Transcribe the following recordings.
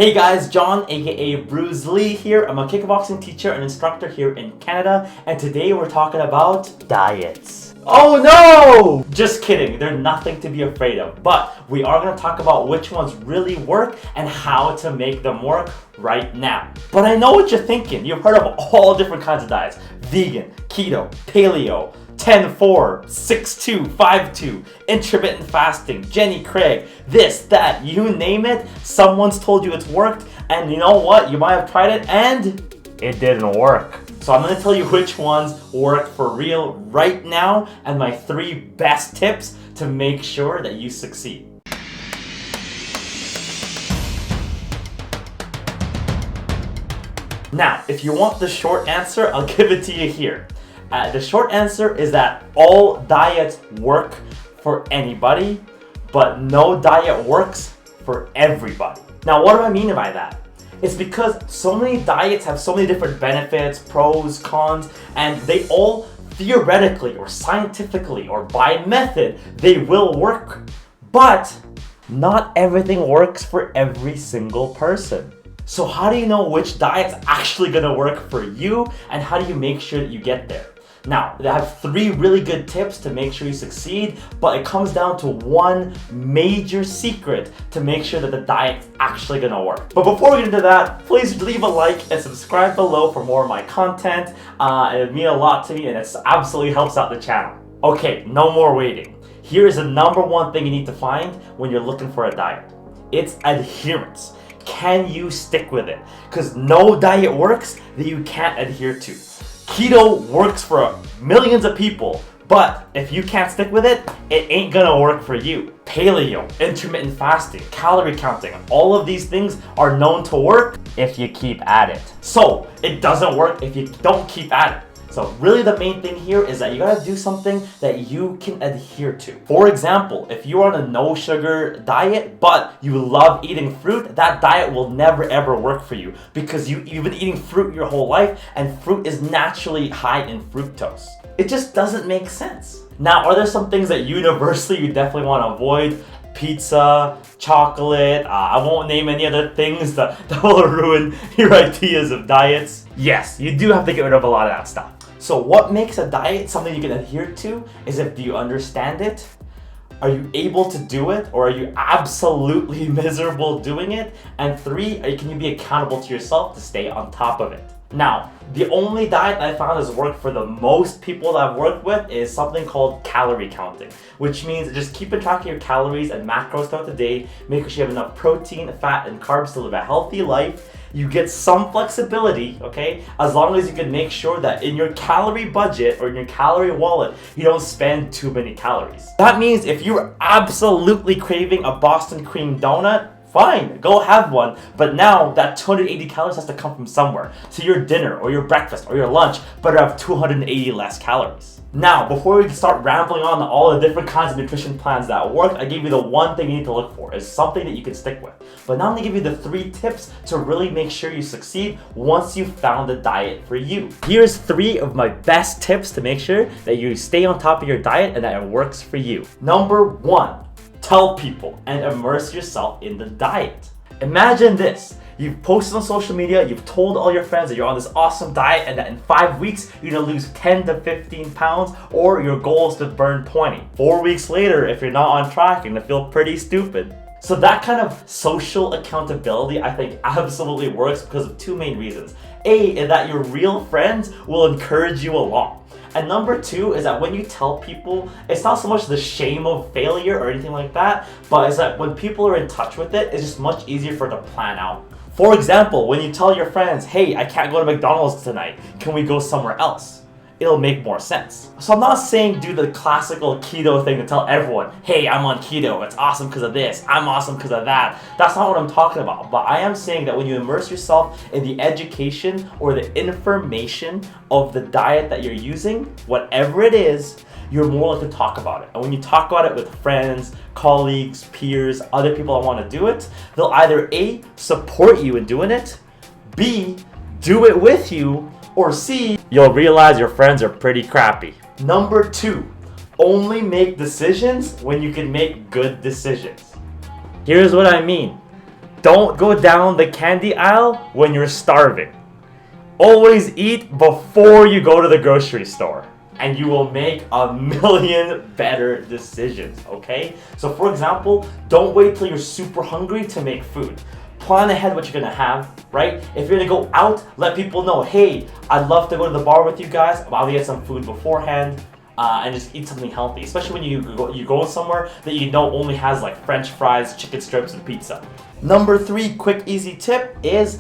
Hey guys, John, aka Bruise Lee here. I'm a kickboxing teacher and instructor here in Canada, and today we're talking about diets. Oh no! Just kidding, they're nothing to be afraid of, but we are going to talk about which ones really work and how to make them work right now. But I know what you're thinking. You've heard of all different kinds of diets: vegan, keto, paleo, 10-4, 6-2, 5-2, intermittent fasting, Jenny Craig, this, that, you name it, someone's told you it's worked, and you know what? You might have tried it and it didn't work. So I'm going to tell you which ones work for real right now and my 3 best tips to make sure that you succeed. Now, if you want the short answer, I'll give it to you here. The short answer is that all diets work for anybody, but no diet works for everybody. Now, what do I mean by that? It's because so many diets have so many different benefits, pros, cons, and they all theoretically or scientifically or by method, they will work. But not everything works for every single person. So how do you know which diet's actually gonna work for you, and how do you make sure that you get there? Now, I have 3 really good tips to make sure you succeed, but it comes down to one major secret to make sure that the diet's actually gonna work. But before we get into that, please leave a like and subscribe below for more of my content. It would mean a lot to me, and it absolutely helps out the channel. Okay, no more waiting. Here is the number 1 thing you need to find when you're looking for a diet. It's adherence. Can you stick with it? Because no diet works that you can't adhere to. Keto works for millions of people, but if you can't stick with it, it ain't gonna work for you. Paleo, intermittent fasting, calorie counting, all of these things are known to work if you keep at it. So it doesn't work if you don't keep at it. So really the main thing here is that you gotta do something that you can adhere to. For example, if you're on a no sugar diet, but you love eating fruit, that diet will never ever work for you because you've been eating fruit your whole life, and fruit is naturally high in fructose. It just doesn't make sense. Now, are there some things that universally you definitely wanna avoid? Pizza, chocolate, I won't name any other things that will ruin your ideas of diets. Yes, you do have to get rid of a lot of that stuff. So what makes a diet something you can adhere to is if do you understand it? Are you able to do it, or are you absolutely miserable doing it? And 3, can you be accountable to yourself to stay on top of it? Now, the only diet that I found has worked for the most people that I've worked with is something called calorie counting, which means just keeping track of your calories and macros throughout the day, making sure you have enough protein, fat, and carbs to live a healthy life. You get some flexibility, okay? As long as you can make sure that in your calorie budget or in your calorie wallet, you don't spend too many calories. That means if you're absolutely craving a Boston cream donut, fine, go have one, but now that 280 calories has to come from somewhere. So your dinner or your breakfast or your lunch better have 280 less calories. Now, before we start rambling on all the different kinds of nutrition plans that work, I gave you the one thing you need to look for is something that you can stick with. But now I'm gonna give you the 3 tips to really make sure you succeed once you've found a diet for you. Here's 3 of my best tips to make sure that you stay on top of your diet and that it works for you. Number 1, tell people and immerse yourself in the diet. Imagine this. You've posted on social media, you've told all your friends that you're on this awesome diet and that in 5 weeks you're gonna lose 10 to 15 pounds, or your goal is to burn 20. 4 weeks later, if you're not on track, you're gonna feel pretty stupid. So that kind of social accountability I think absolutely works because of 2 main reasons. A, is that your real friends will encourage you along. And number 2 is that when you tell people, it's not so much the shame of failure or anything like that, but it's that when people are in touch with it, it's just much easier for them to plan out. For example, when you tell your friends, hey, I can't go to McDonald's tonight, can we go somewhere else? It'll make more sense. So I'm not saying do the classical keto thing to tell everyone, hey, I'm on keto, it's awesome because of this, I'm awesome because of that. That's not what I'm talking about. But I am saying that when you immerse yourself in the education or the information of the diet that you're using, whatever it is, you're more likely to talk about it. And when you talk about it with friends, colleagues, peers, other people that want to do it, they'll either A, support you in doing it, B, do it with you, or C, you'll realize your friends are pretty crappy. Number 2, only make decisions when you can make good decisions. Here's what I mean. Don't go down the candy aisle when you're starving. Always eat before you go to the grocery store, and you will make a million better decisions, okay? So for example, don't wait till you're super hungry to make food. Plan ahead what you're gonna have, right? If you're gonna go out, let people know, hey, I'd love to go to the bar with you guys. I'll get some food beforehand. And just eat something healthy, especially when you go somewhere that you know only has like French fries, chicken strips, and pizza. Number 3 quick easy tip is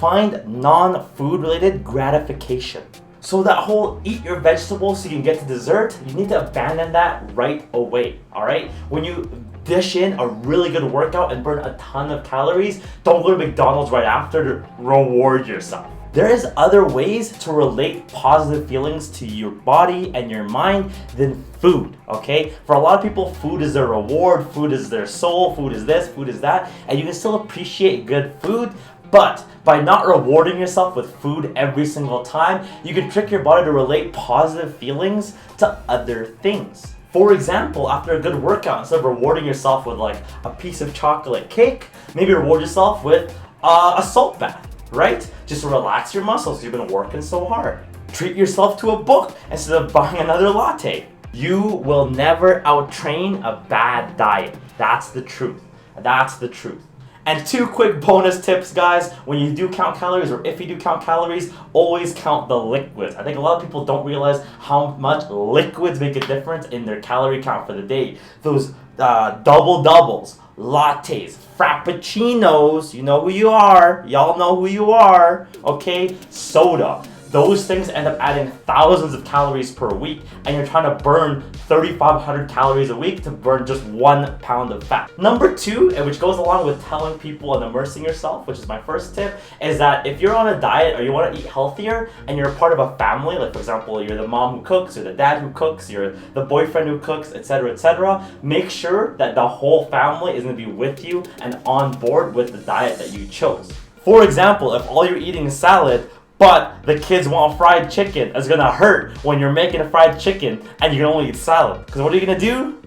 find non-food related gratification. So that whole eat your vegetables so you can get to dessert, you need to abandon that right away, all right? When you dish in a really good workout and burn a ton of calories, don't go to McDonald's right after to reward yourself. There is other ways to relate positive feelings to your body and your mind than food, okay? For a lot of people, food is their reward, food is their soul, food is this, food is that, and you can still appreciate good food, but by not rewarding yourself with food every single time, you can trick your body to relate positive feelings to other things. For example, after a good workout, instead of rewarding yourself with like a piece of chocolate cake, maybe reward yourself with a salt bath. Right? Just relax your muscles. You've been working so hard. Treat yourself to a book instead of buying another latte. You will never outtrain a bad diet. That's the truth. That's the truth. And 2 quick bonus tips, guys. When you do count calories, or if you do count calories, always count the liquids. I think a lot of people don't realize how much liquids make a difference in their calorie count for the day. Those double doubles, lattes, frappuccinos, you know who you are, y'all know who you are, okay, soda. Those things end up adding thousands of calories per week, and you're trying to burn 3,500 calories a week to burn just 1 pound of fat. Number 2, and which goes along with telling people and immersing yourself, which is my first tip, is that if you're on a diet or you want to eat healthier and you're a part of a family, like for example, you're the mom who cooks, you're the dad who cooks, you're the boyfriend who cooks, etc., make sure that the whole family is going to be with you and on board with the diet that you chose. For example, if all you're eating is salad, but the kids want fried chicken, it's gonna hurt when you're making a fried chicken and you can only eat salad. Because what are you gonna do?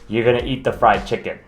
You're gonna eat the fried chicken.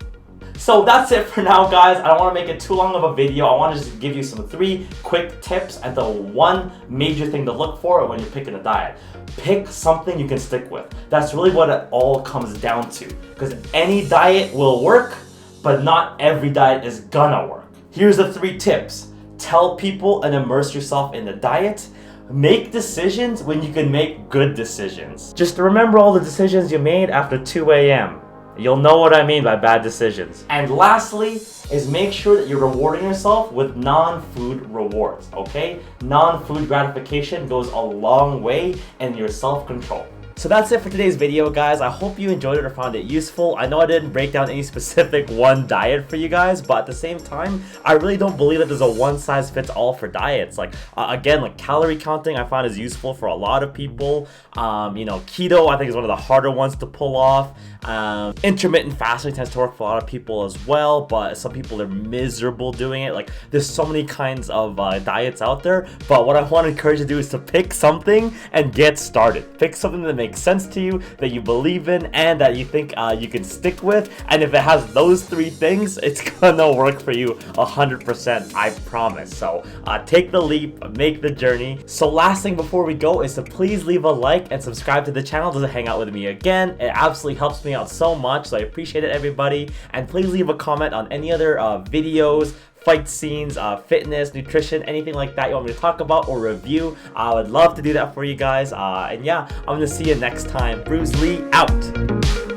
So that's it for now, guys. I don't want to make it too long of a video. I want to just give you some 3 quick tips and the 1 major thing to look for when you're picking a diet. Pick something you can stick with. That's really what it all comes down to. Because any diet will work, but not every diet is gonna work. Here's the 3 tips. Tell people and immerse yourself in the diet. Make decisions when you can make good decisions. Just remember all the decisions you made after 2 a.m. You'll know what I mean by bad decisions. And lastly is make sure that you're rewarding yourself with non-food rewards, okay? Non-food gratification goes a long way in your self-control. So that's it for today's video, guys. I hope you enjoyed it or found it useful. I know I didn't break down any specific one diet for you guys, but at the same time, I really don't believe that there's a one-size-fits-all for diets. Like, again, like calorie counting I find is useful for a lot of people. Keto I think is one of the harder ones to pull off. Intermittent fasting tends to work for a lot of people as well, but some people are miserable doing it. Like, there's so many kinds of diets out there, but what I want to encourage you to do is to pick something and get started. Pick something that makes sense to you, that you believe in, and that you think you can stick with. And if it has those 3 things, it's gonna work for you 100%, I promise. So take the leap, make the journey. So last thing before we go is to please leave a like and subscribe to the channel to hang out with me again. It absolutely helps me out so much, so I appreciate it, everybody. And please leave a comment on any other videos, fight scenes, fitness, nutrition, anything like that you want me to talk about or review. I would love to do that for you guys. And yeah, I'm gonna see you next time. Bruise Lee out.